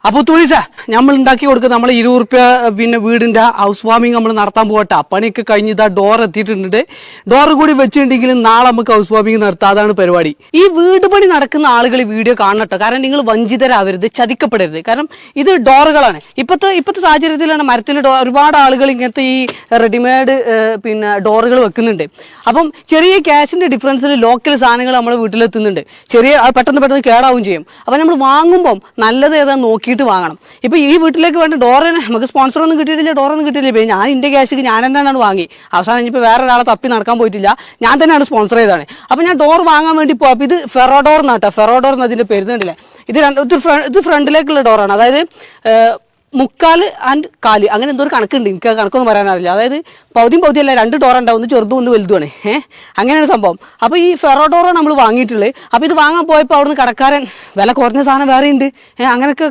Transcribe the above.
അപ്പോൾ തുളിച്ച നമ്മൾ ഉണ്ടാക്കി കൊടുക്കുക നമ്മൾ 20 റുപ്യ പിന്നെ വീടിന്റെ ഹൗസ് വാമിങ് നമ്മൾ നടത്താൻ പോകട്ടെ. പണിയൊക്കെ കഴിഞ്ഞ് ഇതാ ഡോർ എത്തിയിട്ടുണ്ട്. ഡോർ കൂടി വെച്ചിട്ടുണ്ടെങ്കിൽ നാളെ നമുക്ക് ഹൗസ് വാമിങ് നടത്താം. അതാണ് പരിപാടി. ഈ വീട് പണി നടക്കുന്ന ആളുകൾ വീഡിയോ കാണട്ടോ. കാരണം നിങ്ങൾ വഞ്ചിതരാവരുത്, ചതിക്കപ്പെടരുത്. കാരണം ഇത് ഡോറുകളാണ്. ഇപ്പോഴത്തെ സാഹചര്യത്തിലാണ് മരത്തിൽ ഒരുപാട് ആളുകൾ ഇങ്ങനത്തെ ഈ റെഡിമെയ്ഡ് പിന്നെ ഡോറുകൾ വെക്കുന്നുണ്ട്. അപ്പം ചെറിയ ക്യാഷിന്റെ ഡിഫറൻസിൽ ലോക്കൽ സാധനങ്ങൾ നമ്മുടെ വീട്ടിലെത്തുന്നുണ്ട്. പെട്ടെന്ന് കേടാവും ചെയ്യും. അപ്പം നമ്മൾ വാങ്ങുമ്പം നല്ലത് ഏതാ നോക്കിയിട്ട് വാങ്ങണം. ഇപ്പൊ ഈ വീട്ടിലേക്ക് വേണ്ട ഡോറിന് നമുക്ക് സ്പോൺസർ ഒന്നും കിട്ടിയിട്ടില്ല, ഡോറൊന്നും കിട്ടിയില്ല. ഞാൻ എന്റെ ക്യാഷിക്ക് ഞാൻ തന്നെയാണ് വാങ്ങി. അവസാനം ഇനിയിപ്പോൾ വേറെ ഒരാളെ തപ്പി നടക്കാൻ പോയിട്ടില്ല, ഞാൻ തന്നെയാണ് സ്പോൺസർ ചെയ്താണ്. അപ്പൊ ഞാൻ ഡോർ വാങ്ങാൻ വേണ്ടി പോയി. അപ്പൊ ഇത് ഫെറോഡോർ എന്നാട്ടോ, ഫെറോഡോർ എന്നതിന്റെ പേരുന്നുണ്ടല്ലേ. ഇത് ഫ്രണ്ടിലേക്കുള്ള ഡോറാണ്. അതായത് 3/4 and 1/4 അങ്ങനെ എന്തോ ഒരു കണക്കുണ്ട്. എനിക്ക് കണക്കൊന്നും പറയാനറിയില്ല. അതായത് പൗതിയല്ല, 2 ഡോർ ഉണ്ടാവും, ഒന്ന് ചെറുതും ഒന്ന് വലുതുമാണ്. അങ്ങനെയാണ് സംഭവം. അപ്പോൾ ഈ ഫെറോഡോറാണ് നമ്മൾ വാങ്ങിയിട്ടുള്ളത്. അപ്പോൾ ഇത് വാങ്ങാൻ പോയപ്പോൾ അവിടുന്ന് കടക്കാരൻ വില കുറഞ്ഞ സാധനം വേറെ ഉണ്ട് അങ്ങനെയൊക്കെ